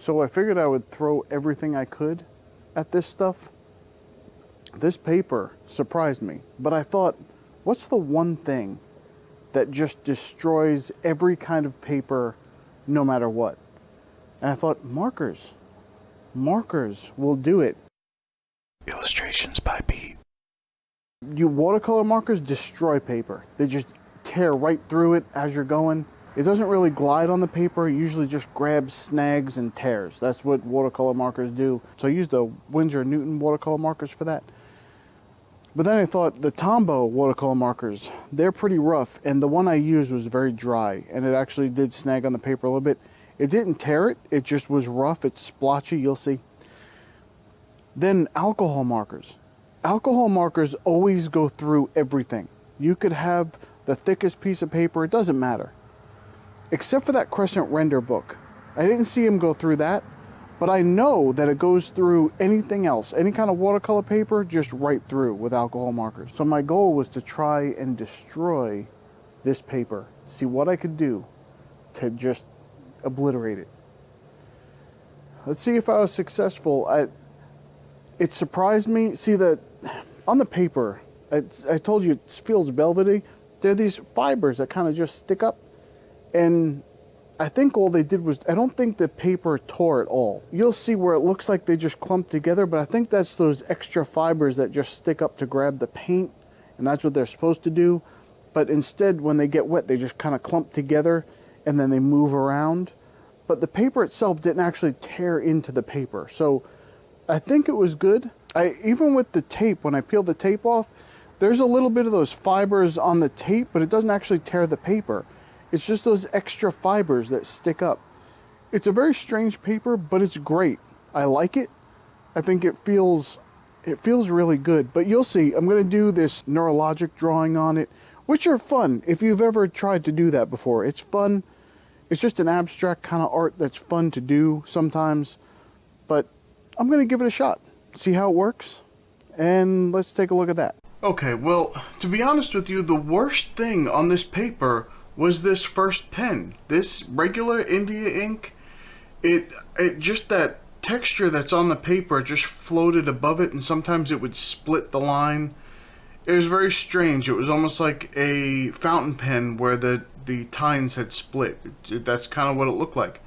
So I figured I would throw everything I could at this stuff. This paper surprised me, but I thought, what's the one thing that just destroys every kind of paper no matter what? And I thought, markers. Markers will do it. Illustrations by Pete. Watercolor markers destroy paper. They just tear right through it as you're going. It doesn't really glide on the paper. It usually just grabs, snags, and tears. That's what watercolor markers do. So I used the Winsor & Newton watercolor markers for that. But then I thought the Tombow watercolor markers, they're pretty rough, and the one I used was very dry, and it actually did snag on the paper a little bit. It didn't tear it, it just was rough, it's splotchy, you'll see. Then alcohol markers. Alcohol markers always go through everything. You could have the thickest piece of paper, it doesn't matter. Except for that Crescent Render book. I didn't see him go through that, but I know that it goes through anything else, any kind of watercolor paper, just right through with alcohol markers. So my goal was to try and destroy this paper, see what I could do to just obliterate it. Let's see if I was successful. It surprised me. See, that on the paper, I told you it feels velvety. There are these fibers that kind of just stick up. And I think all they did was, I don't think the paper tore at all. You'll see where it looks like they just clumped together, but I think that's those extra fibers that just stick up to grab the paint, and that's what they're supposed to do. But instead, when they get wet, they just kind of clump together, and then they move around. But the paper itself didn't actually tear into the paper. So I think it was good. Even with the tape, when I peeled the tape off, there's a little bit of those fibers on the tape, but it doesn't actually tear the paper. It's just those extra fibers that stick up. It's a very strange paper, but it's great. I like it. I think it feels really good. But you'll see, I'm going to do this neurologic drawing on it, which are fun. If you've ever tried to do that before, it's fun. It's just an abstract kind of art that's fun to do sometimes. But I'm going to give it a shot, see how it works, and let's take a look at that. Okay, well, to be honest with you, the worst thing on this paper was this first pen. This regular India ink, it just, that texture that's on the paper just floated above it, and sometimes it would split the line. It was very strange. It was almost like a fountain pen where the tines had split. That's kind of what it looked like.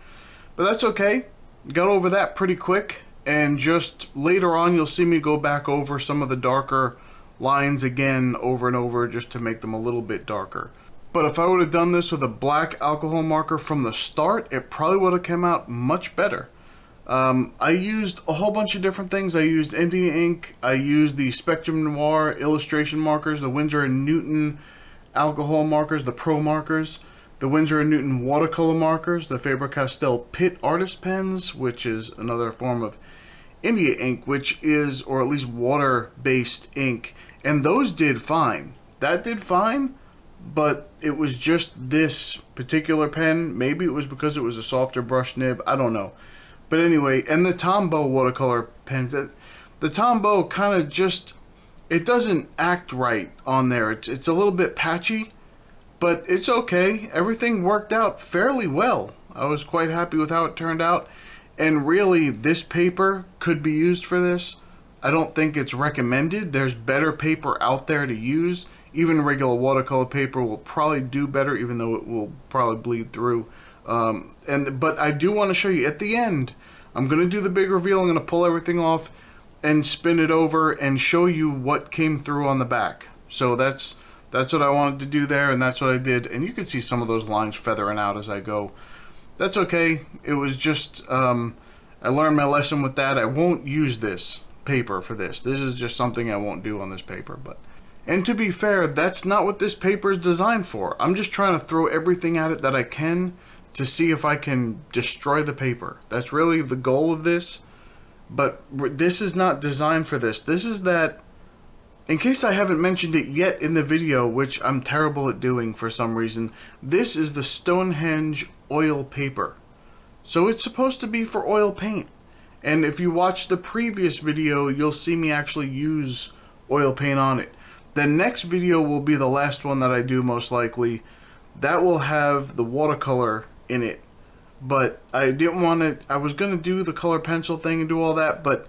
But that's okay. Got over that pretty quick, and just later on you'll see me go back over some of the darker lines again over and over just to make them a little bit darker. But if I would have done this with a black alcohol marker from the start, it probably would have come out much better. I used a whole bunch of different things. I used India ink, I used the Spectrum Noir illustration markers, the Winsor & Newton alcohol markers, the Pro markers, the Winsor & Newton watercolor markers, the Faber-Castell Pitt artist pens, which is another form of India ink, which is, or at least water-based ink, and those did fine. That did fine. But it was just this particular pen. Maybe it was because it was a softer brush nib. I don't know. But anyway, and the Tombow watercolor pens. The Tombow kind of just, it doesn't act right on there. It's a little bit patchy, but it's okay. Everything worked out fairly well. I was quite happy with how it turned out. And really, this paper could be used for this. I don't think it's recommended. There's better paper out there to use. Even regular watercolor paper will probably do better, even though it will probably bleed through. But I do want to show you at the end. I'm going to do the big reveal. I'm going to pull everything off and spin it over and show you what came through on the back. So that's what I wanted to do there, and that's what I did. And you can see some of those lines feathering out as I go. That's okay. It was just, I learned my lesson with that. I won't use this paper for this. This is just something I won't do on this paper. And to be fair, that's not what this paper is designed for. I'm just trying to throw everything at it that I can to see if I can destroy the paper. That's really the goal of this. But this is not designed for this. This is that, in case I haven't mentioned it yet in the video, which I'm terrible at doing for some reason, this is the Stonehenge Oil paper. So it's supposed to be for oil paint. And if you watch the previous video, you'll see me actually use oil paint on it. The next video will be the last one that I do, most likely. That will have the watercolor in it. but I didn't want to. I was going to do the color pencil thing and do all that, but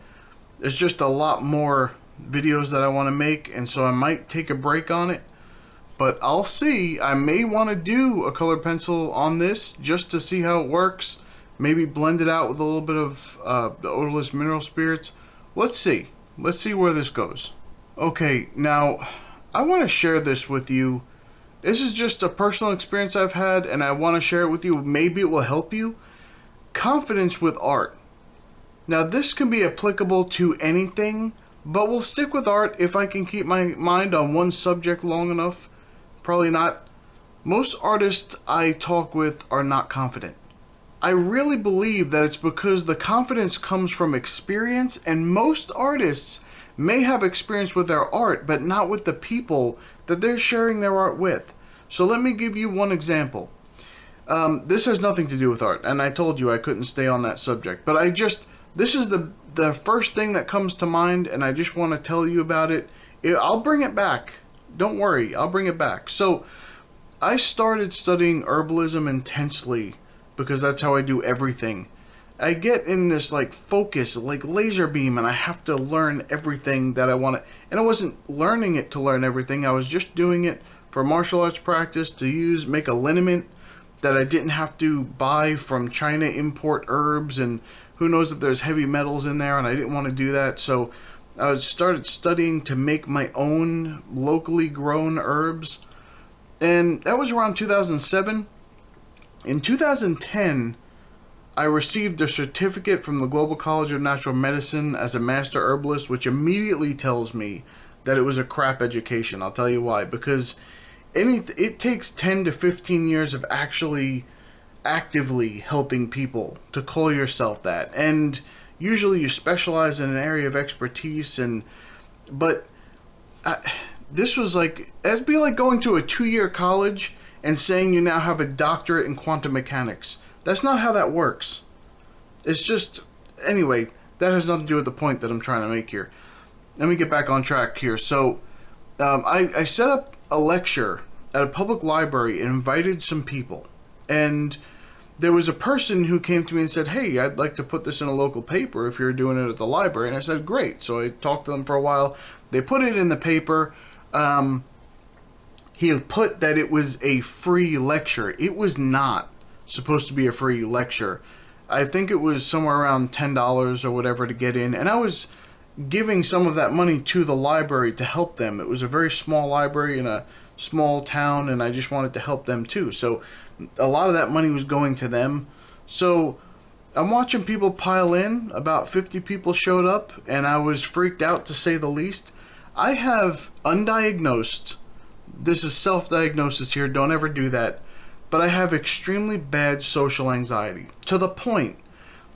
there's just a lot more videos that I want to make, and so I might take a break on it. But I'll see. I may want to do a color pencil on this just to see how it works. Maybe blend it out with a little bit of the odorless mineral spirits. Let's see. Let's see where this goes. Okay, now I want to share this with you. This is just a personal experience I've had, and I want to share it with you. Maybe it will help you. Confidence with art. Now, this can be applicable to anything, but we'll stick with art if I can keep my mind on one subject long enough. Probably not. Most artists I talk with are not confident. I really believe that it's because the confidence comes from experience, and most artists may have experience with their art, but not with the people that they're sharing their art with. So let me give you one example. This has nothing to do with art, and I told you I couldn't stay on that subject, but this is the first thing that comes to mind, and I just want to tell you about it. I'll bring it back. Don't worry, I'll bring it back. So I started studying herbalism intensely because that's how I do everything. I get in this like focus, like laser beam, and I have to learn everything that I want to. And I wasn't learning it to learn everything. I was just doing it for martial arts practice to make a liniment that I didn't have to buy from China, import herbs, and who knows if there's heavy metals in there, and I didn't want to do that. So I started studying to make my own locally grown herbs, and that was around 2007. In 2010, I received a certificate from the Global College of Natural Medicine as a master herbalist, which immediately tells me that it was a crap education. I'll tell you why. Because it takes 10 to 15 years of actually actively helping people to call yourself that. And usually you specialize in an area of expertise. But this was like, it'd be like going to a 2-year college and saying you now have a doctorate in quantum mechanics. That's not how that works. It's just, anyway, that has nothing to do with the point that I'm trying to make here. Let me get back on track here. So, I set up a lecture at a public library and invited some people. And there was a person who came to me and said, hey, I'd like to put this in a local paper if you're doing it at the library. And I said, great. So I talked to them for a while. They put it in the paper. He put that it was a free lecture. It was not supposed to be a free lecture. I think it was somewhere around $10 or whatever to get in, and I was giving some of that money to the library to help them. It was a very small library in a small town, and I just wanted to help them too. So a lot of that money was going to them. So I'm watching people pile in. About 50 people showed up, and I was freaked out to say the least. I have undiagnosed, this is self-diagnosis here, don't ever do that, but I have extremely bad social anxiety to the point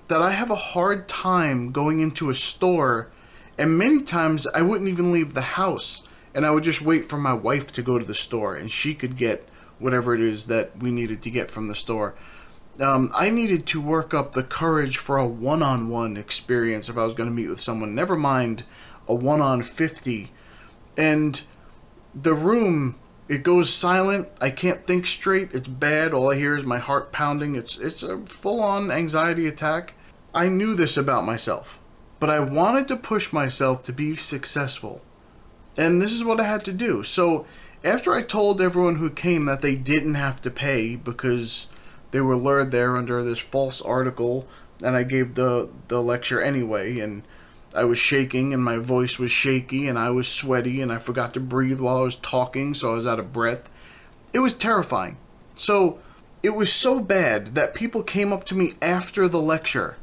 that I have a hard time going into a store, and many times I wouldn't even leave the house, and I would just wait for my wife to go to the store and she could get whatever it is that we needed to get from the store. I needed to work up the courage for a one-on-one experience if I was going to meet with someone, never mind a one-on-50. And the room, it goes silent. I can't think straight. It's bad. All I hear is my heart pounding. It's a full-on anxiety attack. I knew this about myself, but I wanted to push myself to be successful. And this is what I had to do. So after I told everyone who came that they didn't have to pay because they were lured there under this false article, and I gave the lecture anyway, and I was shaking, and my voice was shaky, and I was sweaty, and I forgot to breathe while I was talking, so I was out of breath. It was terrifying. So it was so bad that people came up to me after the lecture,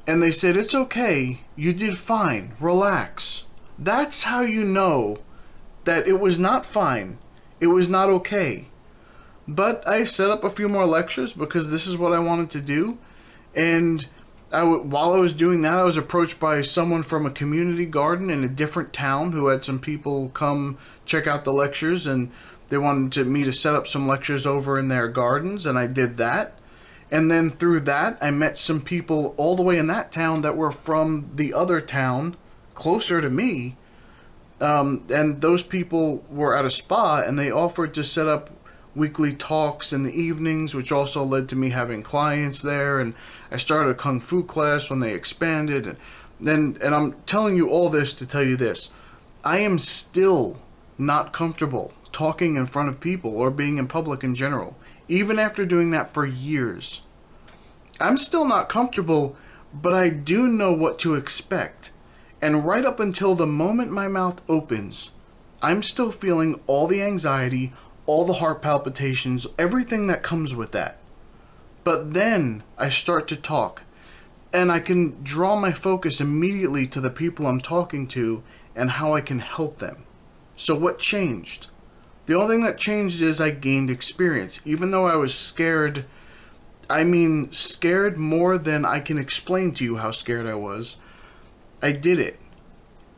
and they said, it's okay, you did fine, relax. That's how you know that it was not fine, it was not okay. But I set up a few more lectures because this is what I wanted to do, and while I was doing that, I was approached by someone from a community garden in a different town who had some people come check out the lectures, and they wanted me to set up some lectures over in their gardens, and I did that. And then through that, I met some people all the way in that town that were from the other town closer to me, and those people were at a spa, and they offered to set up weekly talks in the evenings, which also led to me having clients there. And I started a kung fu class when they expanded. And I'm telling you all this to tell you this. I am still not comfortable talking in front of people or being in public in general, even after doing that for years. I'm still not comfortable, but I do know what to expect. And right up until the moment my mouth opens, I'm still feeling all the anxiety, all the heart palpitations, everything that comes with that. But then I start to talk, and I can draw my focus immediately to the people I'm talking to and how I can help them. So what changed? The only thing that changed is I gained experience. Even though I was scared, I mean scared more than I can explain to you how scared I was, I did it.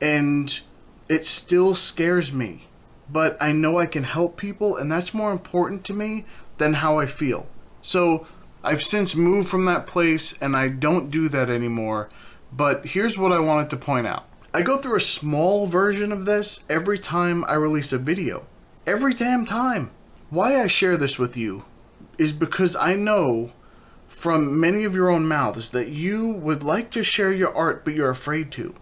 And it still scares me. But I know I can help people, and that's more important to me than how I feel. So I've since moved from that place, and I don't do that anymore. But here's what I wanted to point out. I go through a small version of this every time I release a video. Every damn time. Why I share this with you is because I know from many of your own mouths that you would like to share your art, but you're afraid to.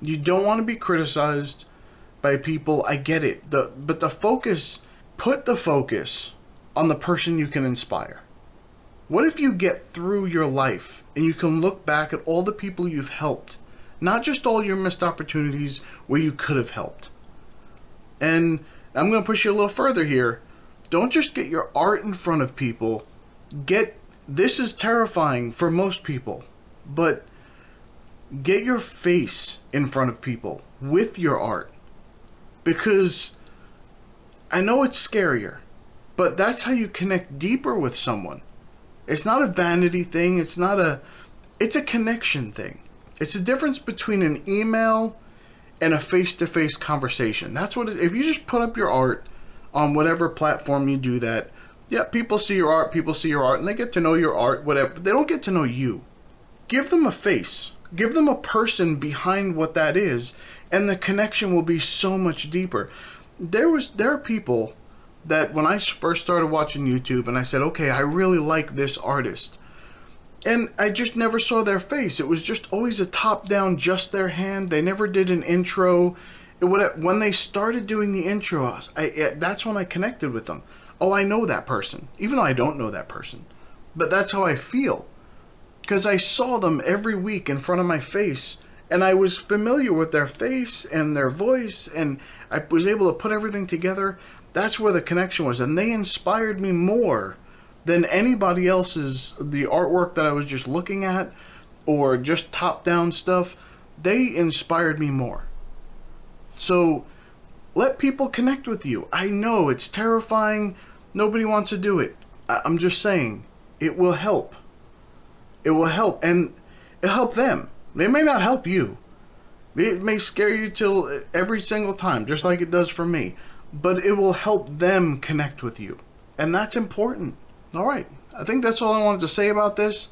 You don't want to be criticized by people. I get it. But the focus, put the focus on the person you can inspire. What if you get through your life and you can look back at all the people you've helped, not just all your missed opportunities where you could have helped? And I'm going to push you a little further here. Don't just get your art in front of people. This is terrifying for most people, but get your face in front of people with your art. Because I know it's scarier, but that's how you connect deeper with someone. It's not a vanity thing. It's a connection thing. It's the difference between an email and a face-to-face conversation. That's what if you just put up your art on whatever platform you do that, yeah, people see your art, and they get to know your art, whatever, but they don't get to know you. Give them a face. Give them a person behind what that is, and the connection will be so much deeper. There are people that when I first started watching YouTube and I said, okay, I really like this artist, and I just never saw their face. It was just always a top-down, just their hand. They never did an intro. When they started doing the intros, that's when I connected with them. Oh, I know that person, even though I don't know that person. But that's how I feel. Because I saw them every week in front of my face, and I was familiar with their face and their voice, and I was able to put everything together. That's where the connection was, and they inspired me more than anybody else's, the artwork that I was just looking at, or just top-down stuff. They inspired me more. So let people connect with you. I know it's terrifying. Nobody wants to do it. I'm just saying, it will help. It will help, and it'll help them. It may not help you. It may scare you till every single time, just like it does for me. But it will help them connect with you. And that's important. All right. I think that's all I wanted to say about this.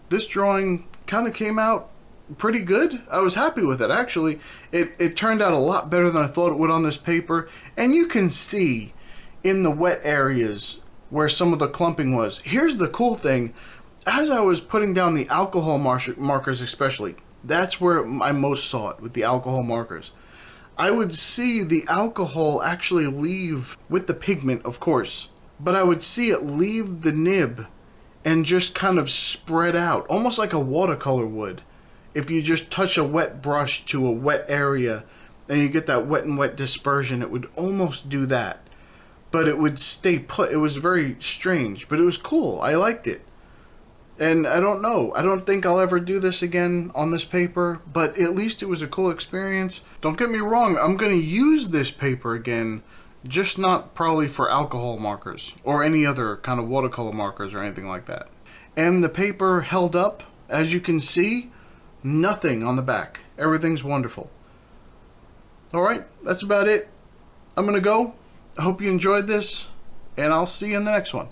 This drawing kind of came out pretty good. I was happy with it, actually. It turned out a lot better than I thought it would on this paper. And you can see in the wet areas where some of the clumping was. Here's the cool thing. As I was putting down the alcohol markers especially, that's where I most saw it, with the alcohol markers. I would see the alcohol actually leave with the pigment, of course, but I would see it leave the nib and just kind of spread out, almost like a watercolor would. If you just touch a wet brush to a wet area and you get that wet and wet dispersion, it would almost do that. But it would stay put. It was very strange, but it was cool. I liked it. And I don't know. I don't think I'll ever do this again on this paper, but at least it was a cool experience. Don't get me wrong. I'm going to use this paper again, just not probably for alcohol markers or any other kind of watercolor markers or anything like that. And the paper held up. As you can see, nothing on the back. Everything's wonderful. All right, that's about it. I'm going to go. I hope you enjoyed this, and I'll see you in the next one.